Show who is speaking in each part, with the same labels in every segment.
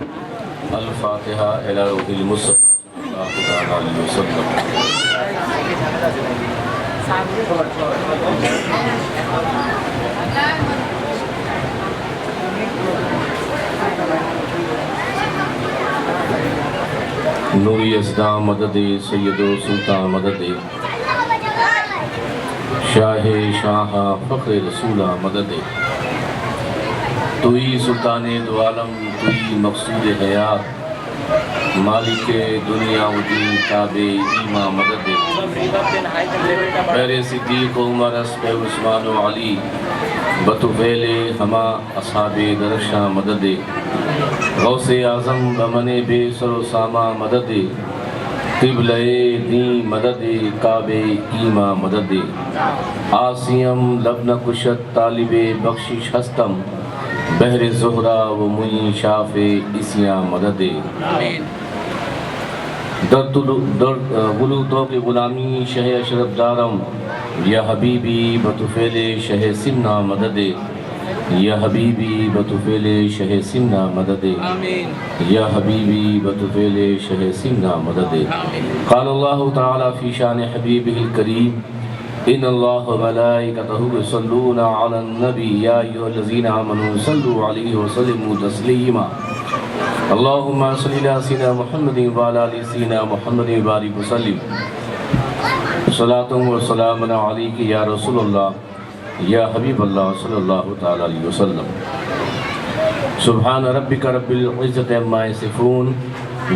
Speaker 1: الفاتحہ الی روح المصطفیٰ صلی اللہ تعالیٰ علیہ وسلم۔ نوری اسلام مدد سید و سلطان مدد شاہ شاہ فخر رسولہ مدد توئی سلطان دو عالم توئی مقصود حیات مالک دنیا و دین تابع ایمہ مدد پیر صدیق عمر اسپہ عثمان و علی بطفیل ہما اصحاب درشہ مدد غوث اعظم بمن بے سر و سامہ مدد قبلہ دین مدد کعبہ ایمہ مدد آسیم لبن کشت طالب بخشش ہستم بحر زہرہ و معین شاف اسیاں مدد در غلو توق غلامی شہ اشرف دارم یا حبیبی بطفیل شہ سمنہ مدد یا حبیبی بطفیل شہ سمنہ مدد یا حبیبی بطفیل شہ سمنہ مدد قال اللہ تعالی فی شان حبیبہ الکریم ان اللہ و ملائکتہ یصلون علی النبی یا ایھا الذین آمنوا صلوا علیہ وسلموا تسلیما اللہم صلی علی سیدنا محمد وعلی آل سیدنا محمد وبارک وسلم صلاۃ و سلام علیک یا رسول اللہ یا حبیب اللہ صلی اللہ تعالی علیہ وسلم سبحان ربک رب العزت عما یصفون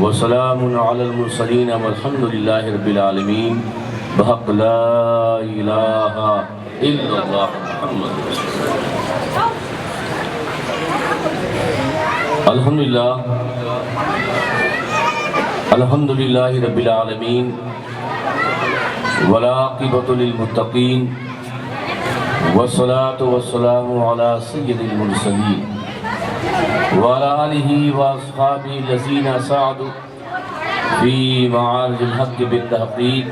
Speaker 1: وسلام علی المرسلین والحمد للہ رب العالمین بحق لا الہ الا اللہ محمد رسول اللہ۔ الحمدللہ رب العالمین والعاقبۃ للمتقین والصلاة والسلام علی سید المرسلین وعلی آلہ واصحابہ الذین سعدوا فی معارج الحق بالتحقیق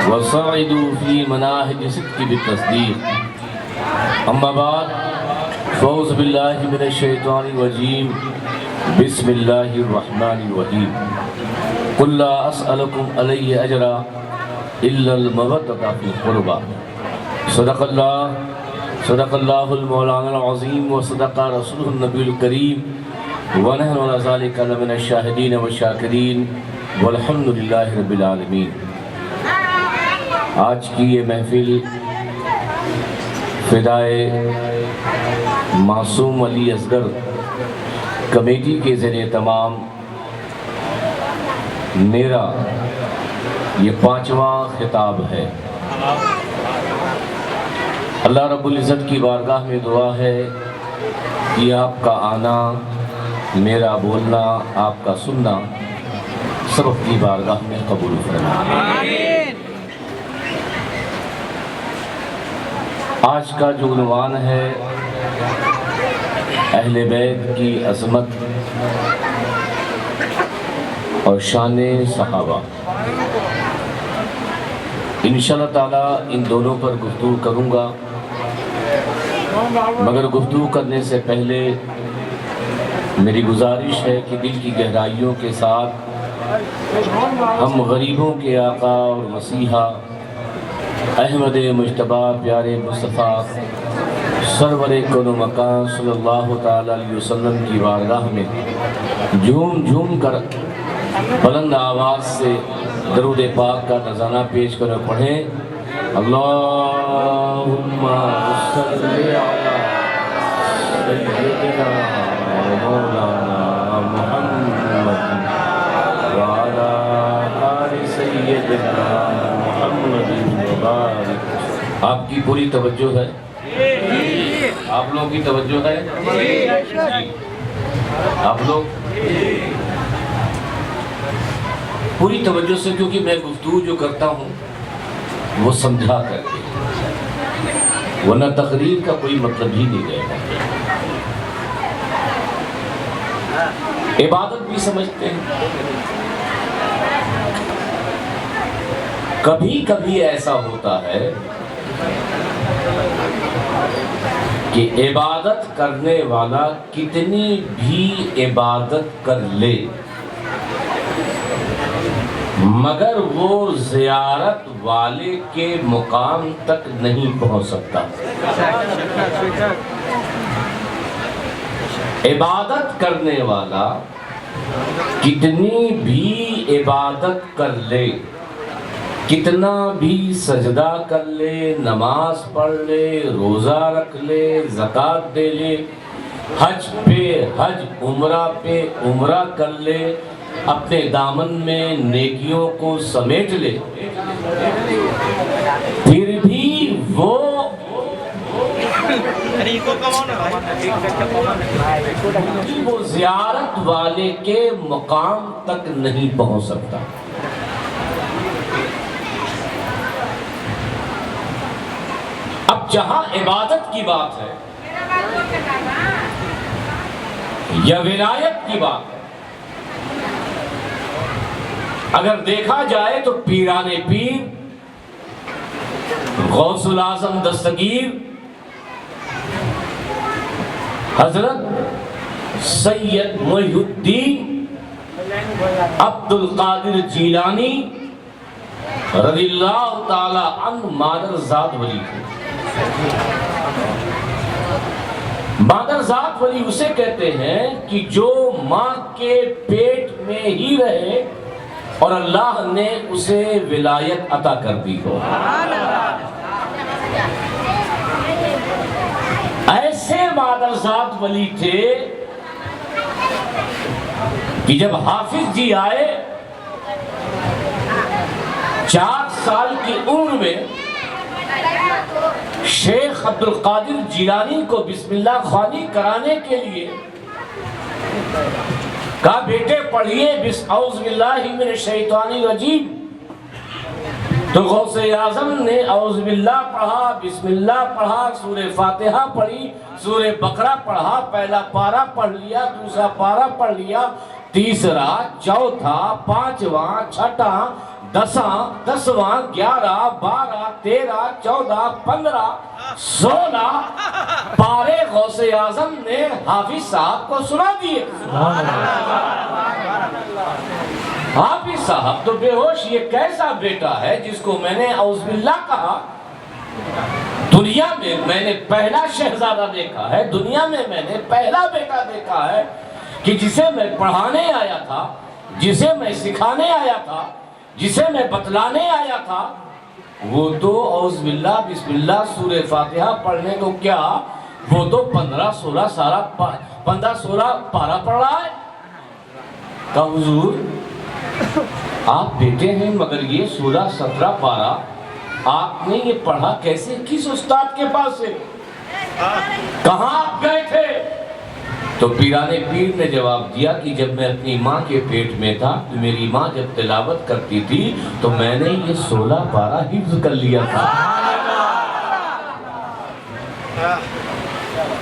Speaker 1: وصعدوا فی مناہج صدق بالتصدیق اما بعد فاعوذ باللہ من الشیطان الرجیم بسم اللہ الرحمن الرحیم قل لا اسألکم علیہ اجرا الا المودۃ فی القربى صدق اللہ المولانا العظیم وصدق رسولہ النبی الکریم ونحن علی ذلک لمن الشاہدین والشاکرین والحمد للہ رب العالمین۔ آج کی یہ محفل فدائے معصوم علی اصغر کمیٹی کے زیر اہتمام میرا یہ 5واں خطاب ہے۔ اللہ رب العزت کی بارگاہ میں دعا ہے کہ آپ کا آنا، میرا بولنا، آپ کا سننا سب اپنی بارگاہ میں قبول فرمائے۔ آج کا جو عنوان ہے اہل بیت کی عظمت اور شان صحابہ، انشاءاللہ تعالی ان دونوں پر گفتگو کروں گا، مگر گفتگو کرنے سے پہلے میری گزارش ہے کہ دل کی گہرائیوں کے ساتھ ہم غریبوں کے آقا اور مسیحا احمد مجتبی پیارے مصطفیٰ سرور کون و مکان صلی اللہ تعالی علیہ وسلم کی بارگاہ میں جھوم جھوم کر بلند آواز سے درود پاک کا نذرانہ پیش کر پڑھیں۔ اللہم صلی علی سیدنا مولانا محمد وعلی آل سیدنا محمد مبارک۔ آپ کی پوری توجہ ہے؟ آپ لوگوں کی توجہ ہے؟ جی آپ لوگ پوری توجہ سے، کیونکہ میں گفتگو جو کرتا ہوں وہ سمجھا کر کے، ورنہ تقریر کا کوئی مطلب ہی نہیں رہے گا۔ عبادت بھی سمجھتے ہیں، کبھی کبھی ایسا ہوتا ہے کہ عبادت کرنے والا کتنی بھی عبادت کر لے مگر وہ زیارت والے کے مقام تک نہیں پہنچ سکتا۔ عبادت کرنے والا کتنی بھی عبادت کر لے، کتنا بھی سجدہ کر لے، نماز پڑھ لے، روزہ رکھ لے، زکوٰۃ دے لے، حج پہ حج، عمرہ پہ عمرہ کر لے، اپنے دامن میں نیکیوں کو سمیٹ لے، پھر بھی وہ زیارت والے کے مقام تک نہیں پہنچ سکتا۔ اب جہاں عبادت کی بات ہے یا ولایت کی بات ہے، اگر دیکھا جائے تو پیران پیر، غوث الاعظم دستگیر، حضرت سید محی الدین عبد القادر جیلانی رضی اللہ تعالی عنہ مادر ذات ولی تھے۔ مادر ذات ولی اسے کہتے ہیں کہ جو ماں کے پیٹ میں ہی رہے اور اللہ نے اسے ولایت عطا کر دی ہو۔ ایسے مادر ذات ولی تھے کہ جب حافظ جی آئے 4 سال کی عمر میں شیخ عبد القادر جیلانی کو بسم اللہ خوانی کرانے کے لیے کہا بیٹے پڑھیے اعوذ باللہ من الشیطان الرجیم، تو غوث اعظم نے اعوذ باللہ پڑھا، بسم اللہ پڑھا، سورہ فاتحہ پڑھی، سورہ بقرہ پڑھا، پہلا پارہ پڑھ لیا، دوسرا پارہ پڑھ لیا، تیسرا، چوتھا، پانچواں، چھٹا، دسواں، 11، 12، 13، 14، 15، 16 پارے غوث اعظم نے حافظ صاحب کو سنا دیے۔ حافظ صاحب تو بے ہوش، یہ کیسا بیٹا ہے جس کو میں نے اعوذ باللہ کہا؟ دنیا میں نے پہلا شہزادہ دیکھا ہے، دنیا میں نے پہلا بیٹا دیکھا ہے کہ جسے میں پڑھانے آیا تھا، جسے میں سکھانے آیا تھا، جسے میں بتلانے آیا تھا، وہ تو اعوذ باللہ بسم اللہ سورہ فاتحہ پڑھنے کو کیا، وہ تو 15-16 پارہ پڑھ رہا ہے۔ کہا حضور آپ بیٹے ہیں مگر یہ 16-17 پارہ آپ نے یہ پڑھا کیسے، کس استاد کے پاس سے، کہاں آپ گئے تھے؟ تو پیران پیر نے جواب دیا کہ جب میں اپنی ماں کے پیٹ میں تھا تو میری ماں جب تلاوت کرتی تھی تو میں نے یہ 16 پارہ حفظ کر لیا تھا۔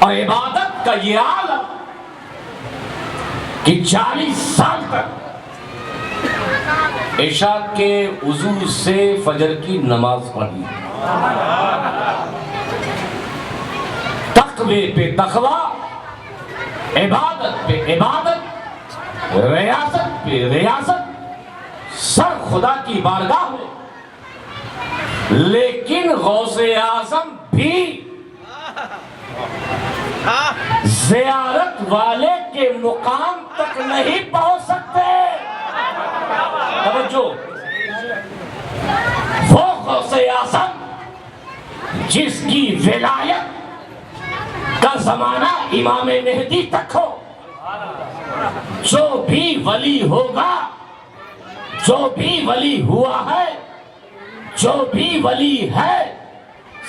Speaker 1: اور عبادت کا یہ عالم کہ 40 سال تک عشاء کے وضو سے فجر کی نماز پڑھی، تقوی پہ تقوی، عبادت پہ عبادت، ریاست پہ ریاست، سر خدا کی بارگاہ میں، لیکن غوث اعظم بھی زیارت والے کے مقام تک نہیں پہنچ سکتے۔ توجہ، وہ غوث اعظم جس کی ولایت کا زمانہ امام مہدی تک ہو، جو بھی ولی ہوگا، جو بھی ولی ہوا ہے، جو بھی ولی ہے،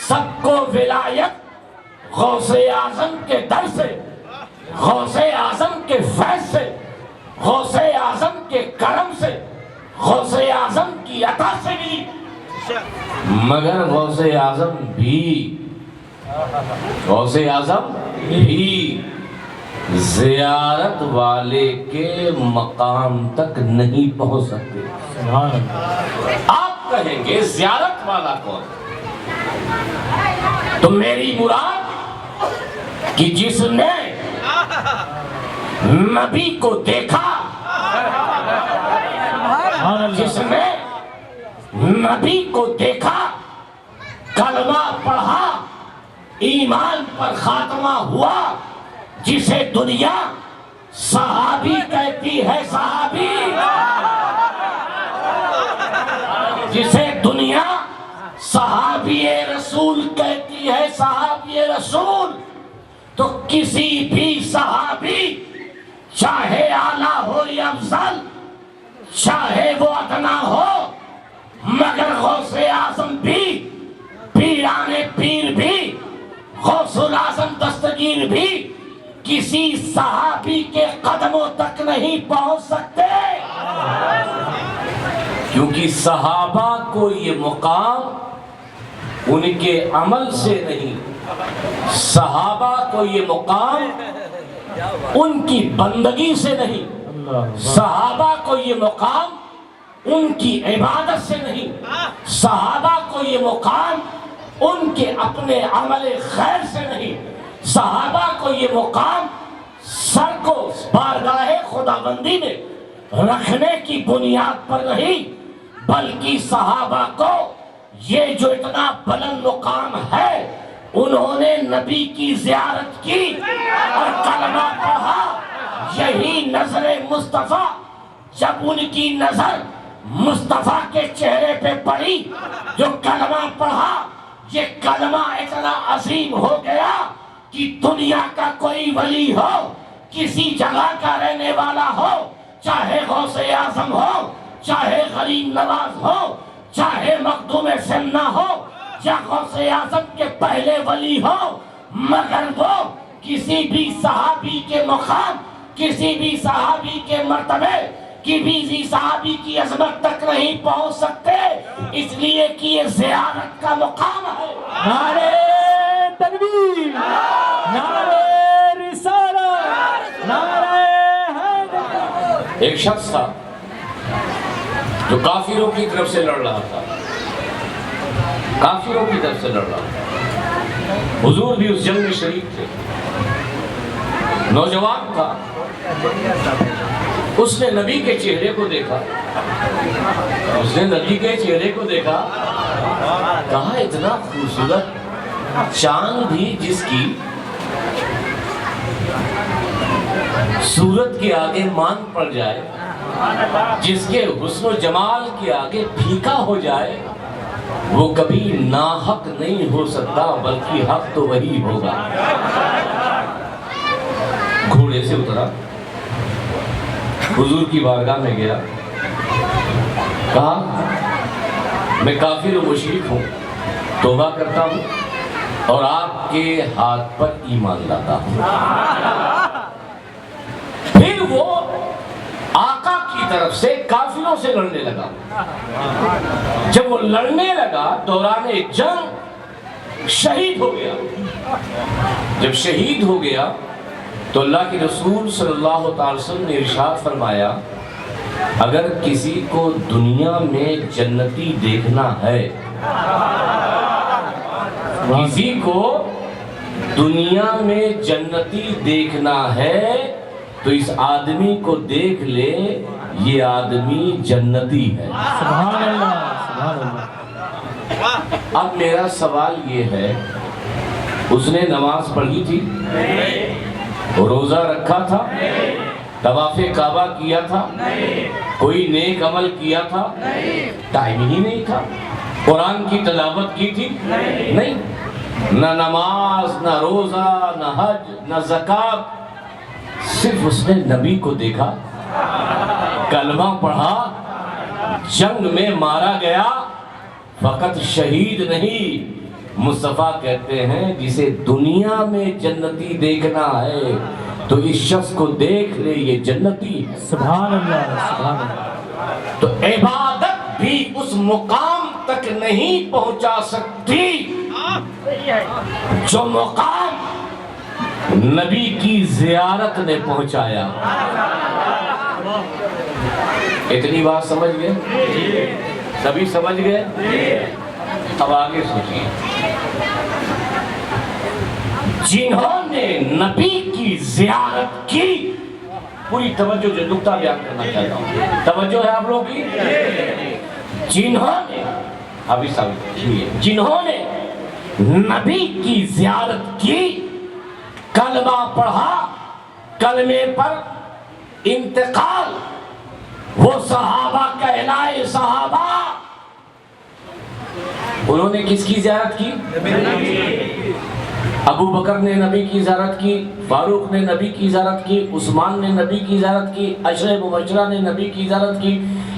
Speaker 1: سب کو ولایت غوث اعظم کے در سے، غوث اعظم کے فیض سے، غوث اعظم کے کرم سے، غوث اعظم کی عطا سے ملی۔ مگر غوث اعظم بھی زیارت والے کے مقام تک نہیں پہنچ سکتے۔ آپ کہیں گے زیارت والا کون؟ تو میری مراد کہ جس نے نبی کو دیکھا، جس نے نبی کو دیکھا، کلمہ پڑھا، ایمان پر خاتمہ ہوا، جسے دنیا صحابی کہتی ہے، صحابی، جسے دنیا صحابی رسول کہتی ہے، صحابی رسول، تو کسی بھی صحابی چاہے اعلیٰ ہو یا افضل، چاہے وہ ادنا ہو، مگر غوث اعظم بھی، پیران پیر بھی، غوث الاعظم دستگیر بھی کسی صحابی کے قدموں تک نہیں پہنچ سکتے، کیونکہ صحابہ کو یہ مقام ان کے عمل سے نہیں، صحابہ کو یہ مقام ان کی بندگی سے نہیں، صحابہ کو یہ مقام ان کی عبادت سے نہیں، صحابہ کو یہ مقام ان کے اپنے عمل خیر سے نہیں، صحابہ کو یہ مقام سر کو بارگاہ خداوندی میں رکھنے کی بنیاد پر نہیں، بلکہ صحابہ کو یہ جو اتنا بلند مقام ہے، انہوں نے نبی کی زیارت کی اور کلمہ پڑھا، یہی نظر مصطفیٰ، جب ان کی نظر مصطفیٰ کے چہرے پہ پڑی، جو کلمہ پڑھا، یہ کلمہ اتنا عظیم ہو گیا کہ دنیا کا کوئی ولی ہو، کسی جگہ کا رہنے والا ہو، چاہے غوث اعظم ہو، چاہے غریب نواز ہو، چاہے مخدوم سنہ ہو، یا غوث اعظم کے پہلے ولی ہو، مگر وہ کسی بھی صحابی کے مقام، کسی بھی صحابی کے مرتبے، کسی صحابی کی عظمت تک نہیں پہنچ سکتے، اس لیے کہ یہ زیارت کا مقام ہے۔
Speaker 2: نعرہ تکبیر، نعرہ رسالت، نعرہ حیدر۔
Speaker 1: ایک شخص تھا جو کافروں کی طرف سے لڑ رہا تھا، کافروں کی طرف سے لڑ رہا تھا، حضور بھی اس جنگ میں شریک تھے، نوجوان تھا، اس نے نبی کے چہرے کو دیکھا، اس نے نبی کے چہرے کو دیکھا، کہا اتنا خوبصورت چاند بھی جس کی صورت کے آگے مان پڑ جائے، جس کے حسن و جمال کے آگے پھیکا ہو جائے، وہ کبھی ناحق نہیں ہو سکتا، بلکہ حق تو وہی ہوگا۔ گھوڑے سے اترا، حضور کی بارگاہ میں گیا، کہا میں کافر و مشرک ہوں، توبہ کرتا ہوں اور آپ کے ہاتھ پر ایمان لاتا ہوں۔ پھر وہ آقا کی طرف سے کافروں سے لڑنے لگا، جب وہ لڑنے لگا دوران جنگ شہید ہو گیا، جب شہید ہو گیا تو اللہ کے رسول صلی اللہ تعالی وسلم نے ارشاد فرمایا، اگر کسی کو دنیا میں جنتی دیکھنا ہے، کسی کو دنیا میں جنتی دیکھنا ہے تو اس آدمی کو دیکھ لے، یہ آدمی جنتی ہے۔
Speaker 2: سبحان اللہ، سبحان اللہ۔
Speaker 1: اب میرا سوال یہ ہے، اس نے نماز پڑھی تھی، روزہ رکھا تھا، طواف کعبہ کیا تھا، کوئی نیک عمل کیا تھا؟ ٹائم ہی نہیں تھا۔ قرآن کی تلاوت کی تھی؟ نہیں۔ نہ نماز، نہ روزہ، نہ حج، نہ زکوٰۃ، صرف اس نے نبی کو دیکھا، کلمہ پڑھا، جنگ میں مارا گیا، فقط شہید نہیں، مصطفیٰ کہتے ہیں جسے دنیا میں جنتی دیکھنا ہے تو اس شخص کو دیکھ لے، یہ جنتی ہے۔
Speaker 2: سبحان اللہ، سبحان اللہ۔
Speaker 1: تو عبادت بھی اس مقام تک نہیں پہنچا سکتی جو مقام نبی کی زیارت نے پہنچایا۔ اتنی بات سمجھ گئے؟ سبھی سمجھ گئے؟ اب آگے سوچیے، جنہوں نے نبی کی زیارت کی، پوری توجہ جو نقطہ بیان کرنا چاہتا ہوں، توجہ ہے آپ لوگوں کی، جنہوں نے ابھی جنہوں نے نبی کی زیارت کی، کلمہ پڑھا، کلمے پر انتقال، وہ صحابہ کہلائے صحابہ۔ انہوں نے کس کی زیارت کی؟ ابو بکر نے نبی کی زیارت کی، فاروق نے نبی کی زیارت کی، عثمان نے نبی کی زیارت کی، عشرہ مبشرہ نے نبی کی زیارت کی،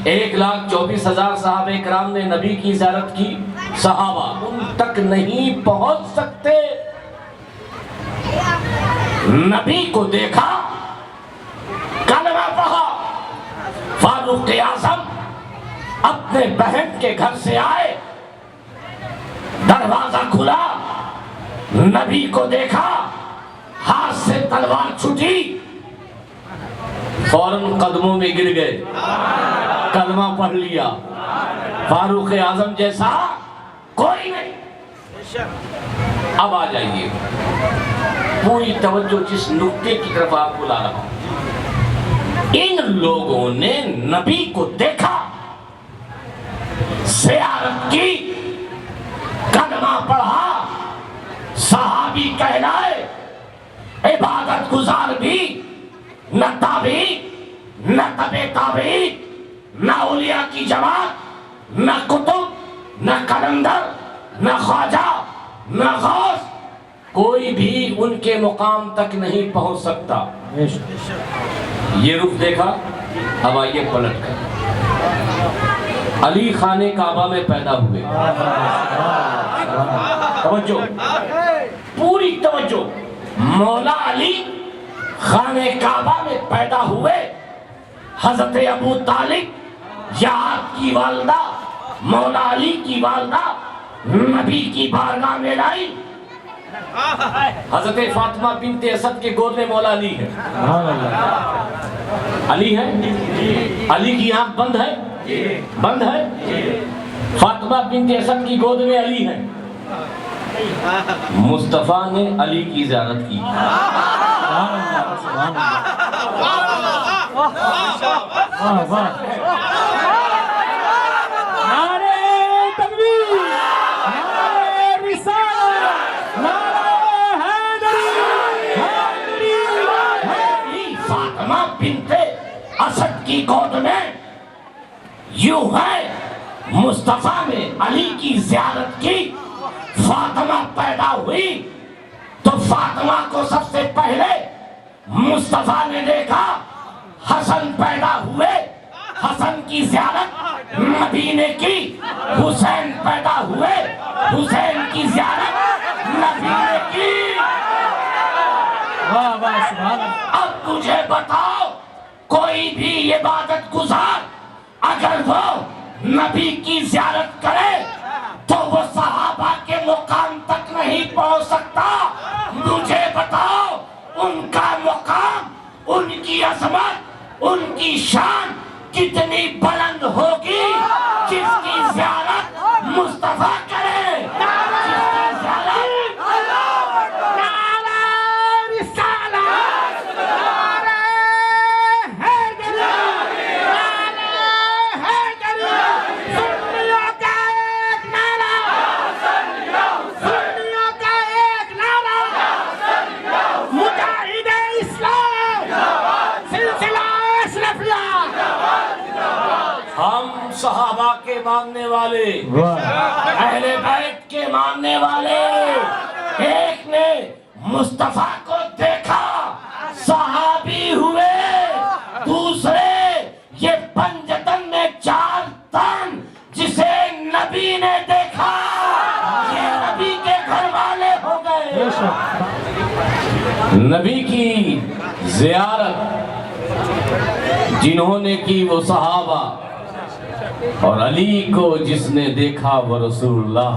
Speaker 1: 1,24,000 صحابہ کرام نے نبی کی زیارت کی۔ صحابہ ان تک نہیں پہنچ سکتے۔ نبی کو دیکھا، کلمہ پڑھا، فاروق اعظم اپنے بہن کے گھر سے آئے، دروازہ کھلا، نبی کو دیکھا، ہاتھ سے تلوار چھٹی، فوراً قدموں میں گر گئے، کلمہ پڑھ لیا۔ فاروق اعظم جیسا کوئی نہیں۔ اب آ جائیے، پوری توجہ جس نقطے کی طرف آپ کو لا رہا ہوں۔ ان لوگوں نے نبی کو دیکھا، زیارت کی، کلمہ پڑھا، صحابی کہلائے، عبادت گزار بھی، نہ تابعی، نہ تبع تابعی، نہ اولیاء کی جماعت، نہ کتب، نہ کلندر، نہ خواجہ، نہ غوث، کوئی بھی ان کے مقام تک نہیں پہنچ سکتا۔ یہ رخ دیکھا، اب آئیے پلٹ کر۔ علی خانہ کعبہ میں پیدا ہوئے، توجہ، پوری توجہ، مولا علی خانہ کعبہ میں پیدا ہوئے۔ حضرت ابو طالب یا آپ کی والدہ مولا علی کی والدہ نبی کی بارگاہ میں لائی۔ حضرت فاطمہ بنت اسد کے گود میں مولا علی ہے۔ علی ہے، علی کی آنکھ بند ہے، بند ہے۔ فاطمہ بنت اسد کی گود میں علی ہے۔ مصطفیٰ نے علی کی زیارت کی۔
Speaker 2: نعرہ تکبیر، نعرہ رسالت، نعرہ حیدری،
Speaker 1: فاطمہ بنت اسد کی گود میں یوں ہے، مصطفیٰ نے علی کی زیارت کی۔ فاطمہ پیدا ہوئی تو فاطمہ کو سب سے پہلے مصطفیٰ نے دیکھا۔ حسن پیدا ہوئے، حسن کی زیارت نبی نے کی۔ حسین پیدا ہوئے، حسین کی زیارت نبی نے کی۔
Speaker 2: واہ واہ سبحان اللہ۔
Speaker 1: اب مجھے بتاؤ، کوئی بھی عبادت گزار اگر وہ نبی کی زیارت کرے تو وہ صحابہ کے مقام تک نہیں پہنچ سکتا۔ مجھے بتاؤ، ان کا مقام، ان کی عظمت، ان کی شان کتنی بلند ہوگی جس کی زیارت مصطفیٰ کرے، جس کی زیارت نعرہ رسالت، نعرہ حیدری، نعرہ حیدری، سنیوں کا ایک نعرہ، سنیوں کا ایک نعرہ، مجاہد اسلام، سلسلہ اشرفیہ، ہم صحابہ کے ماننے والے، اہل بیت کے ماننے والے۔ ایک نے مصطفیٰ کو دیکھا، صحابی ہوئے۔ دوسرے یہ پنجتن میں 4 تن جسے نبی نے دیکھا، یہ نبی کے گھر والے ہو گئے۔ نبی کی زیارت جنہوں نے کی وہ صحابہ، اور علی کو جس نے دیکھا وہ رسول اللہ،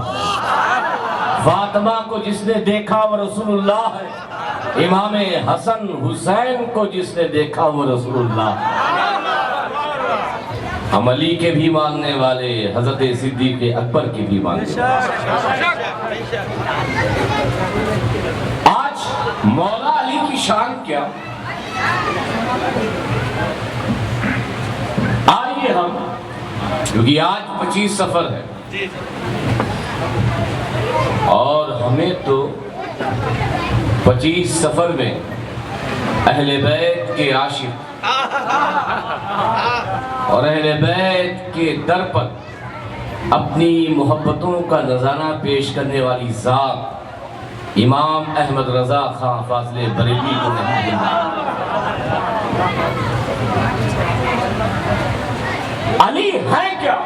Speaker 1: فاطمہ کو جس نے دیکھا وہ رسول اللہ ہے، امام حسن حسین کو جس نے دیکھا وہ رسول اللہ۔ ہم علی کے بھی ماننے والے، حضرت صدیق اکبر کے بھی ماننے والے۔ آج مولا علی کی شان کیا؟ آئیے ہم، کیونکہ آج 25 صفر ہے اور ہمیں تو 25 صفر میں اہل بیت کے عاشق اور اہل بیت کے در پر اپنی محبتوں کا نذرانہ پیش کرنے والی ذات امام احمد رضا خان فاضل بریلوی کو نہیں بھولنا۔ علی ہے کیا؟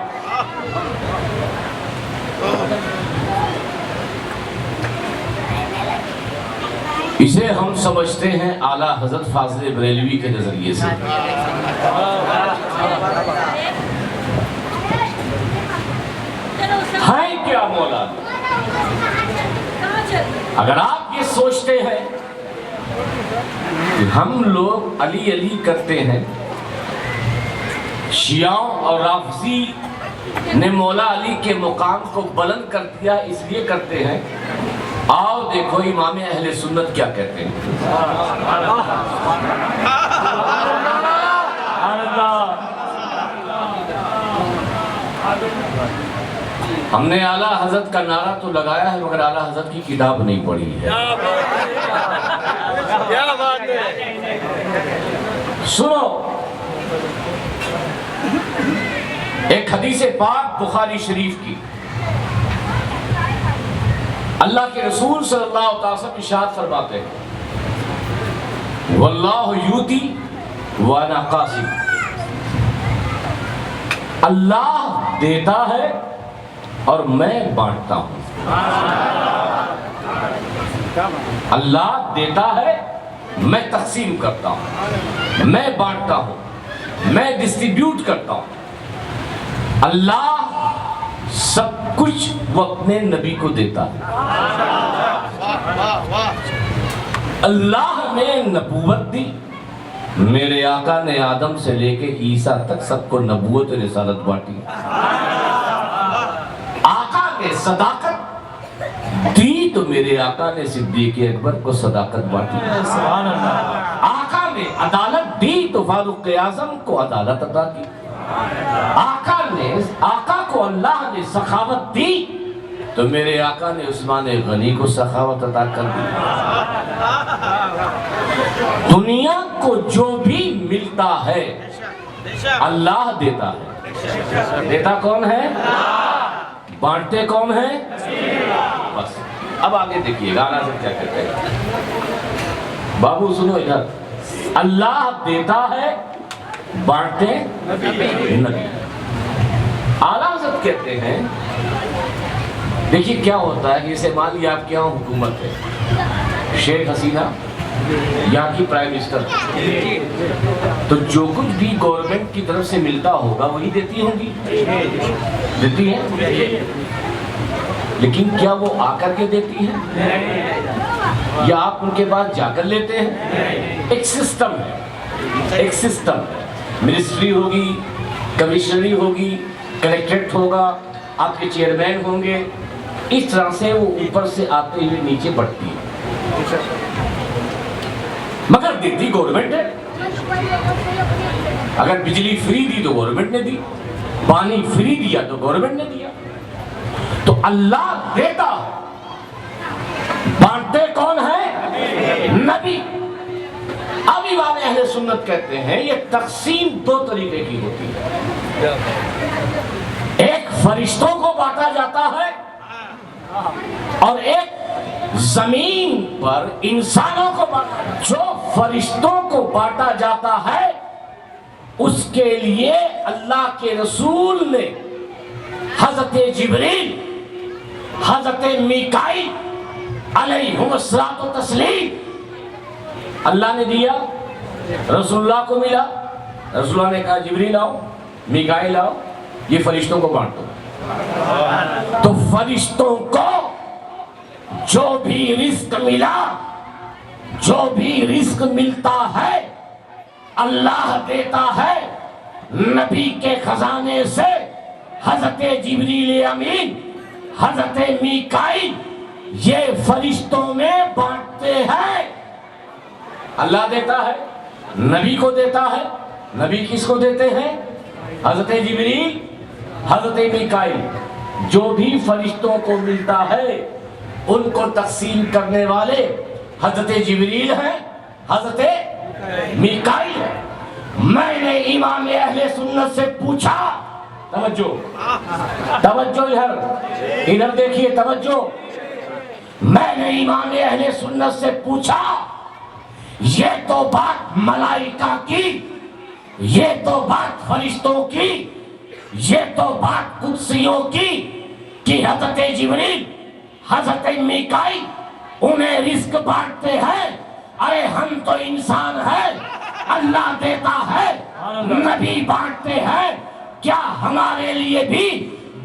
Speaker 1: اسے ہم سمجھتے ہیں اعلیٰ حضرت فاضل بریلوی کے نظریے سے۔ ہے کیا مولا؟ اگر آپ یہ سوچتے ہیں کہ ہم لوگ علی علی کرتے ہیں، شیعوں اور رافضی نے مولا علی کے مقام کو بلند کر دیا اس لیے کرتے ہیں، آؤ دیکھو امام اہل سنت کیا کہتے ہیں۔ ہم نے اعلیٰ حضرت کا نعرہ تو لگایا ہے مگر اعلیٰ حضرت کی کتاب نہیں پڑھی ہے۔ سنو، ایک حدیث پاک بخاری شریف کی، اللہ کے رسول صلی اللہ علیہ وسلم ارشاد فرماتے ہیں واللہ یؤتی وانا قاسم، اللہ دیتا ہے اور میں بانٹتا ہوں۔ اللہ دیتا ہے، میں تقسیم کرتا ہوں، میں بانٹتا ہوں، میں ڈسٹریبیوٹ کرتا ہوں۔ اللہ سب کچھ وہ اپنے نبی کو دیتا ہے۔ اللہ نے نبوت دی، میرے آقا نے آدم سے لے کے عیسیٰ تک سب کو نبوت و رسالت بانٹی۔ آقا نے صداقت دی تو میرے آقا نے صدیق اکبر کو صداقت بانٹی۔ آقا نے عدالت دی تو فاروق اعظم کو عدالت عطا کی۔ آقا کو اللہ نے سخاوت دی تو میرے آقا نے عثمان غنی کو سخاوت عطا کر دی۔ دنیا کو جو بھی ملتا ہے اللہ دیتا ہے۔ دیتا کون ہے؟ بانٹتے کون ہیں؟ بس اب آگے دیکھیے گا اللہ سے کیا کہتے ہیں۔ بابو سنو ادھر، اللہ دیتا ہے، بانٹتے نبی۔ اعلیٰ حضرت کہتے ہیں دیکھیے کیا ہوتا ہے کہ اسے مان لیا آپ کے یہاں حکومت ہے، شیخ حسینہ یہاں کی پرائم منسٹر، تو جو کچھ بھی گورنمنٹ کی طرف سے ملتا ہوگا وہی دیتی ہوں گی، دیتی ہیں، لیکن کیا وہ آ کر کے دیتی ہیں یا آپ ان کے بعد جا کر لیتے ہیں؟ ایک سسٹم ہے، ایک سسٹم ہے، منسٹری ہوگی، کمشنری ہوگی، کلیکٹریٹ ہوگا، آپ کے چیئرمین ہوں گے، اس طرح سے وہ اوپر سے آتے ہوئے نیچے بڑھتی ہے، مگر دیتی گورنمنٹ ہے۔ اگر بجلی فری دی تو گورنمنٹ نے دی، پانی فری دیا تو گورنمنٹ نے دیا۔ تو اللہ دیتا ہے، بانٹتے کون ہے؟ نبی۔ اب امام اہل سنت کہتے ہیں یہ تقسیم دو طریقے کی ہوتی ہے، ایک فرشتوں کو بانٹا جاتا ہے اور ایک زمین پر انسانوں کو بانٹا۔ جو فرشتوں کو بانٹا جاتا ہے اس کے لیے اللہ کے رسول نے حضرت جبریل، حضرت میکائیل علیہم الصلاۃ والتسلیم، اللہ نے دیا، رسول اللہ کو ملا، رسول اللہ نے کہا جبریل آؤ، میکائیل آؤ، یہ فرشتوں کو بانٹ دو۔ تو فرشتوں کو جو بھی رزق ملا، جو بھی رزق ملتا ہے اللہ دیتا ہے نبی کے خزانے سے۔ حضرت جبریل امین، حضرت میکائیل یہ فرشتوں میں بانٹتے ہیں اللہ دیتا ہے، نبی کو دیتا ہے۔ نبی کس کو دیتے ہیں؟ حضرت جبریل، حضرت میکائیل۔ جو بھی فرشتوں کو ملتا ہے ان کو تقسیم کرنے والے حضرت جبریل ہیں، حضرت میکائیل ہیں۔ میں نے امام اہل سنت سے پوچھا، توجہ ادھر دیکھیے، توجہ۔ میں نے امام اہل سنت سے پوچھا، یہ تو بات ملائکہ کی، یہ تو بات فرشتوں کی، یہ تو بات قدسیوں کی کہ حضرت جبریل، حضرت میکائیل انہیں رزق بانٹتے ہیں۔ ارے ہم تو انسان ہیں، اللہ دیتا ہے، نبی بانٹتے ہیں۔ کیا ہمارے لیے بھی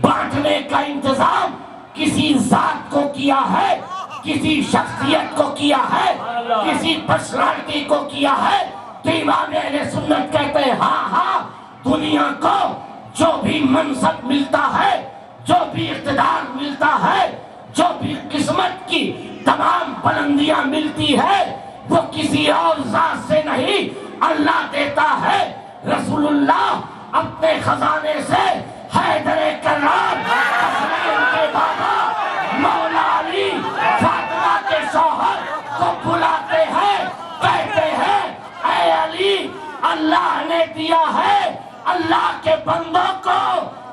Speaker 1: بانٹنے کا انتظام کسی ذات کو کیا ہے، کسی شخصیت کو کیا ہے، کسی پرسنالٹی کو کیا ہے؟ تو امام اہل سنت کہتے ہیں ہاں، دنیا کو جو بھی منصب ملتا ہے، جو بھی اقتدار ملتا ہے، جو بھی قسمت کی تمام بلندیاں ملتی ہے، وہ کسی اور ذات سے نہیں، اللہ دیتا ہے۔ رسول اللہ اپنے خزانے سے حیدر کرار، حسنین کے بابا مولا علی، فاطمہ کے شوہر کو بلاتے ہیں، کہتے ہیں اے علی، اللہ نے دیا ہے، اللہ کے بندوں کو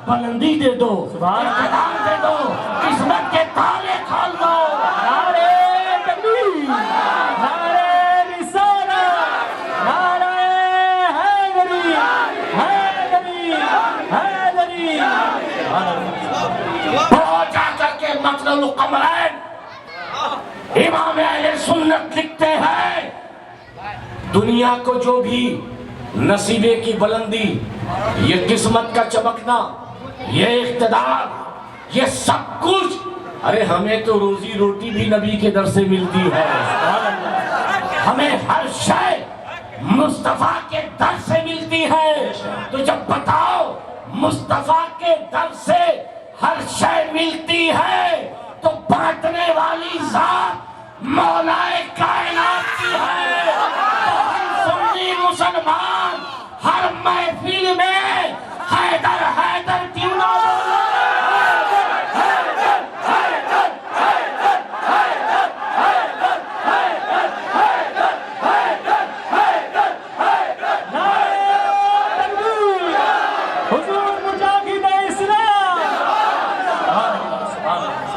Speaker 1: بلندی دے دو، اقتدار دے دو، قسمت کے تالے کھول دو۔
Speaker 2: نعرہ تکبیر، نعرہ رسالت، نعرہ حیدری، حیدری، حیدری۔
Speaker 1: بہت جا کر کے مطلب القمرین امام اہل سنت لکھتے ہیں، دنیا کو جو بھی نصیبے کی بلندی، یہ قسمت کا چمکنا، یہ اقتدار، یہ سب کچھ، ارے ہمیں تو روزی روٹی بھی نبی کے در سے ملتی ہے، ہمیں ہر شے مصطفیٰ کے در سے ملتی ہے۔ تو جب بتاؤ مصطفیٰ کے در سے ہر شے ملتی ہے تو بانٹنے والی ذات مولا کائنات کی ہے۔ تو ہم سنی مسلمان ہر محفل میں حیدر حیدر کیوں نہ بولے؟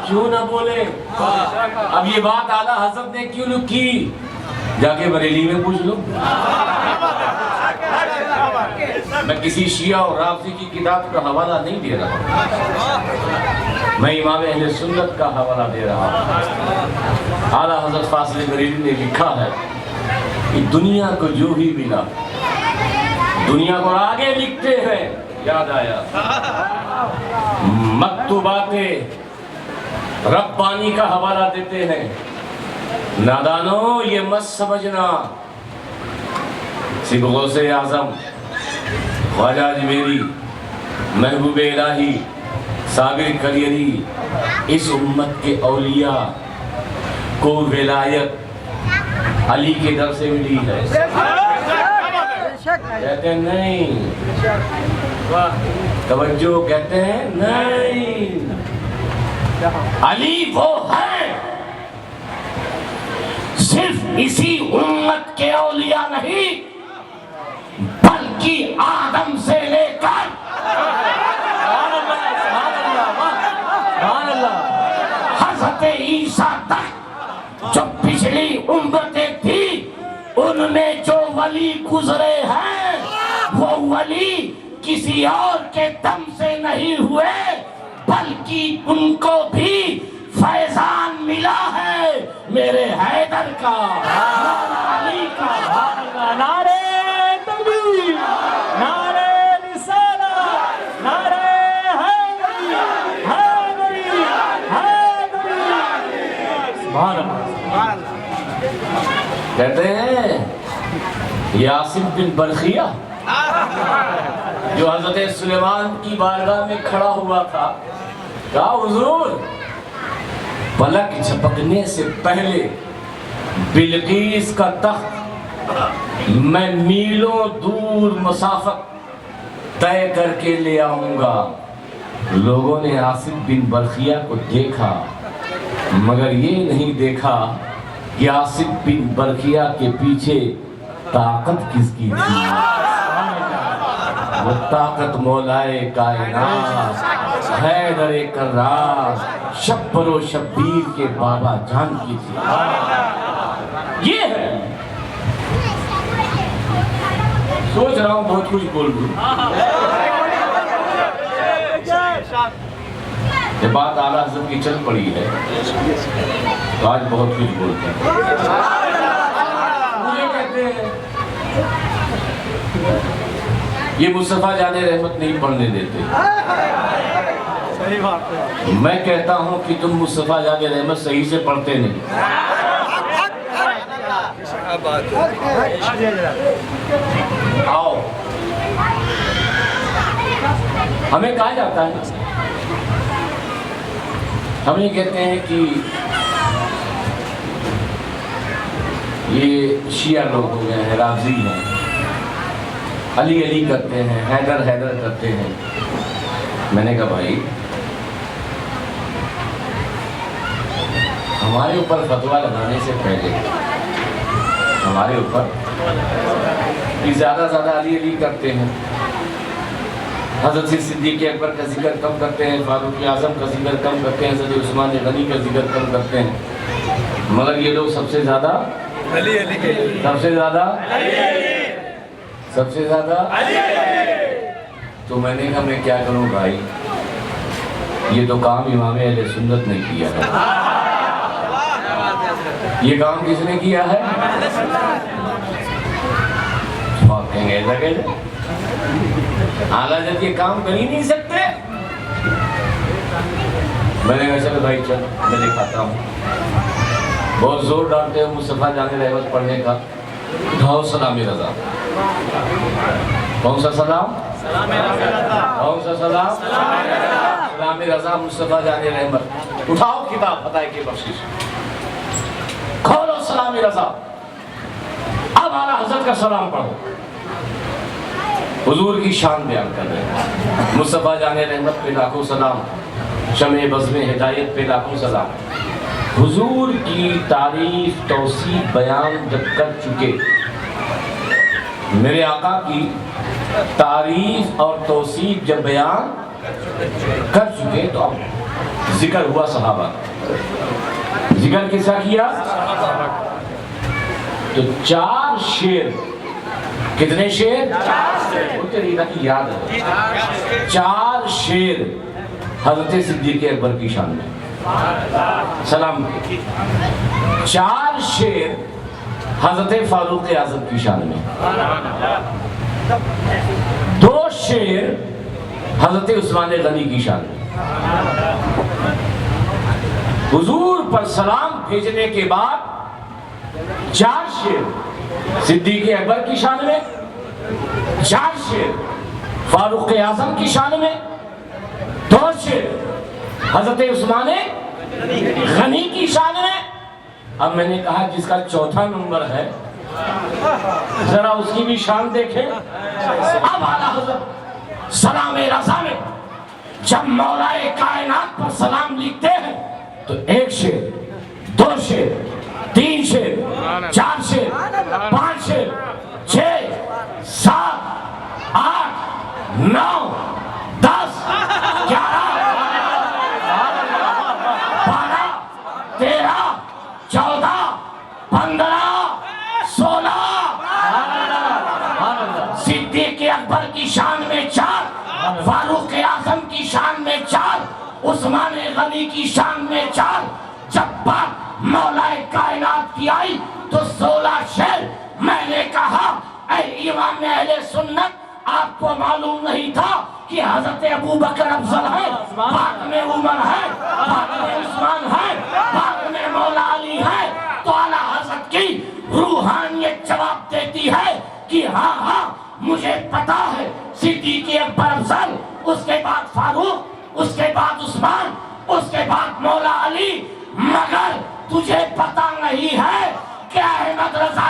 Speaker 1: کیوں نہ بولے؟ اب یہ بات اعلیٰ حضرت نے کیوں نہ کی؟ جا کے بریلی میں پوچھ لو۔ میں کسی شیعہ اور رافضی کی کتاب کا حوالہ نہیں دے رہا، میں امام اہل سنت کا حوالہ دے رہا ہوں۔ اعلیٰ حضرت فاضل بریلی نے لکھا ہے کہ دنیا کو جو بھی ملا، دنیا کو آگے لکھتے ہیں، یاد آیا مکتوبات ربانی کا حوالہ دیتے ہیں، نادانو یہ مت سمجھنا سکھ غوث اعظم، خواجہ اجمیری، محبوب الہی، صابر کلیری، اس امت کے اولیاء کو ولایت علی کے در سے ملی ہے۔ کہتے ہیں نہیں، توجہ، کہتے ہیں نہیں، علی وہ ہے، صرف اسی امت کے اولیاء نہیں بلکہ آدم سے لے کر حضرت عیسیٰ تک جو پچھلی امتیں تھی، ان میں جو ولی گزرے ہیں وہ ولی کسی اور کے دم سے نہیں ہوئے، بلکہ ان کو بھی فیضان ملا ہے میرے حیدر کا، مولا علی کا۔
Speaker 2: نعرہ تکبیر، نعرہ رسالت، نعرہ حیدری، حیدری، حیدری۔ سبحان اللہ۔
Speaker 1: کہتے ہیں یاسم بن برخیہ جو حضرت سلیمان کی بارگاہ میں کھڑا ہوا تھا، کہا حضور پلک جھپکنے سے پہلے بلقیس کا تخت میں میلوں دور مسافت طے کر کے لے آؤں گا۔ لوگوں نے آصف بن برخیہ کو دیکھا مگر یہ نہیں دیکھا کہ آصف بن برخیہ کے پیچھے طاقت کس کی تھی۔ وہ طاقت مولائے کائنات حیدر کرار شبر و شبیر کے بابا جان کی تھی۔ یہ ہے، سوچ رہا ہوں بہت کچھ بول دوں، یہ بات اعلیٰ حضرت کی چل پڑی ہے تو آج بہت کچھ بولتے ہیں۔ مجھے کہتے ہیں یہ مصطفیٰ جان رحمت نہیں پڑھنے دیتے، میں کہتا ہوں کہ تم مصطفیٰ جان رحمت صحیح سے پڑھتے نہیں۔ آؤ، ہمیں کہا جاتا ہے، ہم یہ کہتے ہیں کہ یہ شیعہ لوگ ہو گئے ہیں، رافضی ہیں، علی علی کرتے ہیں، حیدر حیدر کرتے ہیں۔ میں نے کہا بھائی ہمارے اوپر فتویٰ لگانے سے پہلے ہمارے اوپر کہ زیادہ علی علی کرتے ہیں، حضرت صدیق اکبر کا ذکر کم کرتے ہیں، فاروق اعظم کا ذکر کم کرتے ہیں، حضرت عثمان غنی کا ذکر کم کرتے ہیں، مگر یہ لوگ سب سے زیادہ تو میں نے کہا میں کیا کروں بھائی، یہ تو کام امام اہل سنت نے کیا ہے، یہ کام کس نے کیا ہے؟ آپ کہیں گے ایسا کیسے؟ اعلیٰ حضرت یہ کام کر ہی نہیں سکتے۔ میں نے کہا چلو بھائی چل میں دکھاتا ہوں۔ بہت زور ڈالتے ہیں مصطفیٰ جان رحمت پڑھنے کا، اٹھاؤ سلام رضا۔ کون سا سلام؟ کون سا سلام؟ سلام رضا مصطفیٰ جان رحمت۔ اٹھاؤ کتاب فتح کی بخشش، کھولو سلام رضا، اب اعلیٰ حضرت کا سلام پڑھو۔ حضور کی شان بیان کر رہے ہیں، مصطفیٰ جان رحمت پہ لاکھوں سلام، شمع بزم ہدایت پہ لاکھوں سلام۔ حضور کی تعریف توصیف بیان جب کر چکے، میرے آقا کی تعریف اور توصیف جب بیان کر چکے تو اب ذکر ہوا صحابہ، ذکر کیسا کیا؟ تو 4 شعر، کتنے شعر؟ 4 کی یاد ہے، 4 شعر حضرت صدیق اکبر کی شان میں سلام، 4 شعر حضرت فاروق اعظم کی شان میں، 2 شعر حضرت عثمان غنی کی شان میں۔ حضور پر سلام بھیجنے کے بعد 4 شعر صدیق اکبر کی شان میں، 4 شعر فاروق اعظم کی شان میں، 2 شعر حضرت عثمان غنی کی شان میں۔ اب میں نے کہا جس کا 4تھا نمبر ہے ذرا اس کی بھی شان دیکھیں۔ اب اعلیٰ حضرت سلام رضا میں جب مولائے کائنات پر سلام لکھتے ہیں تو 1 شعر، 2 شعر، 3 شعر، 4 شعر، 5 شعر، 6، 7، 8، 9، 10، 11، 12، 13، 14، 15، 16۔ صدیق اکبر کی شان میں 4، فاروق اعظم کی شان میں 4، عثمان غنی کی شان میں 4۔ جب بات مولائے کائنات کی آئی تو 16 شعر۔ میں نے کہا اے امام اہل سنت، آپ کو معلوم نہیں تھا کہ حضرت ابو بکر افضل ہے، بعد میں عمر ہے، بعد میں عثمان ہے، بعد میں مولا علی ہے؟ تو اعلیٰ حضرت کی روحانیت جواب دیتی ہے کہ ہاں ہاں مجھے پتا ہے، صدیق اکبر افضل، اس کے بعد فاروق، اس کے بعد عثمان، اس کے بعد مولا علی، مگر تجھے پتا نہیں ہے کہ احمد رضا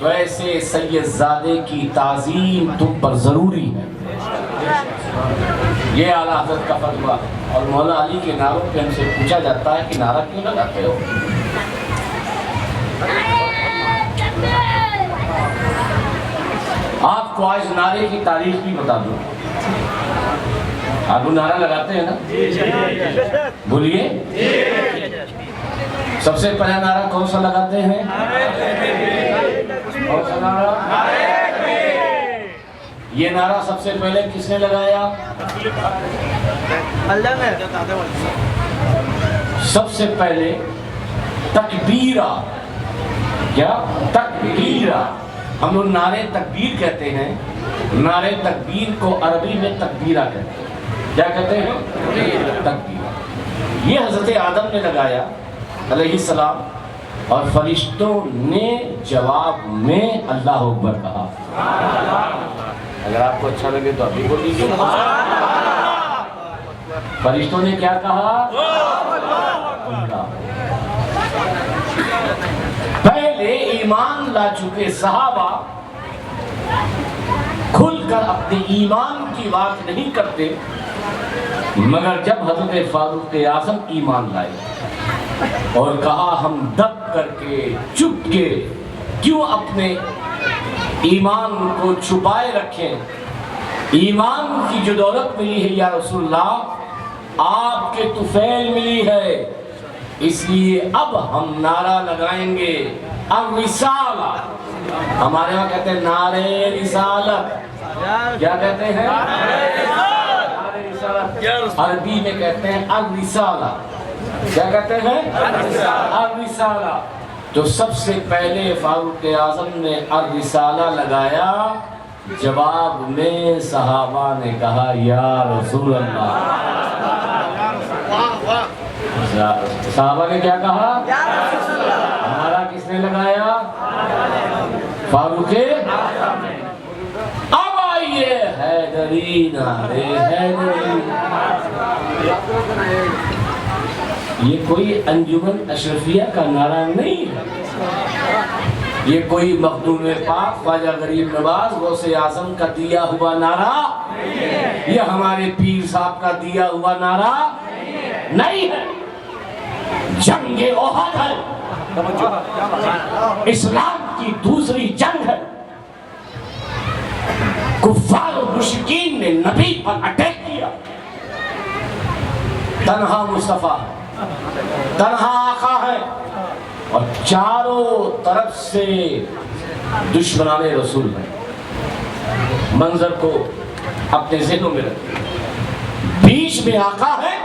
Speaker 1: تو ایسے سید زادے کی تعظیم تم پر ضروری ہے۔ یہ اعلیٰ حضرت کا فتویٰ ہے۔ اور مولا علی کے نعروں پہ ہم سے پوچھا جاتا ہے کہ نعرہ کیوں لگاتے ہو؟ آپ کو آج نعرے کی تاریخ بھی بتا دوں۔ آپ نعرہ لگاتے ہیں نا؟ بولیے، سب سے پہلا نعرہ کون سا لگاتے ہیں؟ کون سا نعرہ؟ یہ نعرہ سب سے پہلے کس نے لگایا؟ سب سے پہلے تکبیرہ، کیا؟ تکبیرہ۔ ہم لوگ نعرے تکبیر کہتے ہیں، نعرے تکبیر کو عربی میں تکبیرہ کہتے ہیں۔ کیا کہتے ہیں؟ تکبیرہ۔ یہ حضرت آدم نے لگایا علیہ السلام، اور فرشتوں نے جواب میں اللہ اکبر کہا۔ اگر آپ کو اچھا لگے تو ابھی بول دیجیے۔ فرشتوں نے کیا کہا؟ پہلے ایمان لا چکے صحابہ کھل کر اپنے ایمان کی بات نہیں کرتے، مگر جب حضرت فاروق اعظم ایمان لائے اور کہا ہم دب کر کے چپ کے کیوں اپنے ایمان کو چھپائے رکھیں، ایمان کی جو دولت ملی ہے یا رسول اللہ آپ کے طفیل ملی ہے، اس لیے اب ہم نعرہ لگائیں گے الرسالہ۔ ہمارے یہاں کہتے ہیں نعرے رسالت۔ کیا کہتے ہیں؟ عربی میں کہتے ہیں الرسالہ۔ کیا کہتے ہیں؟ الرسالہ۔ تو سب سے پہلے فاروق اعظم نے الرسالہ لگایا، جواب میں صحابہ نے کہا یا رسول اللہ۔ صحابہ نے کیا کہا؟ ہمارا کس نے لگایا؟ فاروق۔ اب آئیے حیدری، نعرے حیدری۔ یہ کوئی انجمن اشرفیہ کا نعرہ نہیں ہے، یہ کوئی مخدوم پاک خواجہ غریب نواز غوث اعظم کا دیا ہوا نعرہ، یہ ہمارے پیر صاحب کا دیا ہوا نعرہ نہیں ہے۔ جنگ احد ہے، اسلام کی دوسری جنگ ہے۔ کفار و مشرکین نے نبی پر اٹیک کیا، تنہا مصطفیٰ، تنہا آقا ہے، اور چاروں طرف سے دشمنان رسول ہیں۔ منظر کو اپنے ذہنوں میں رکھیں، بیچ میں آقا ہے،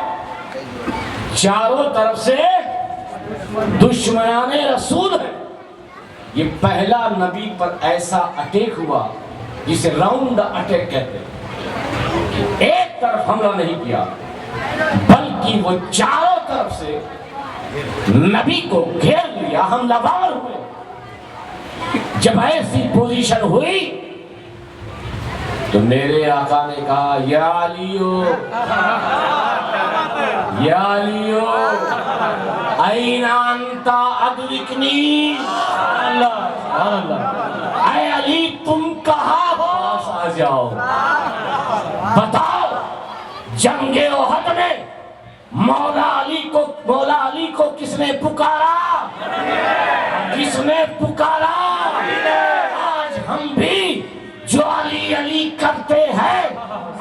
Speaker 1: چاروں طرف سے دشمنان رسول ہیں۔ یہ پہلا نبی پر ایسا اٹیک ہوا جسے راؤنڈ اٹیک کہتے ہیں، ایک طرف حملہ نہیں کیا بلکہ وہ چاروں طرف سے نبی کو گھیر لیا، حملہ آور ہوئے۔ جب ایسی پوزیشن ہوئی تو میرے آقا نے کہا یا علیو، یا علیو این انت ادرکنی، اے علی تم کہاں پاس آ جاؤ، بتاؤ جنگ احد میں مولا علی کو کس نے پکارا؟ کس نے پکارا؟ آج ہم بھی جو علی علی کرتے ہیں،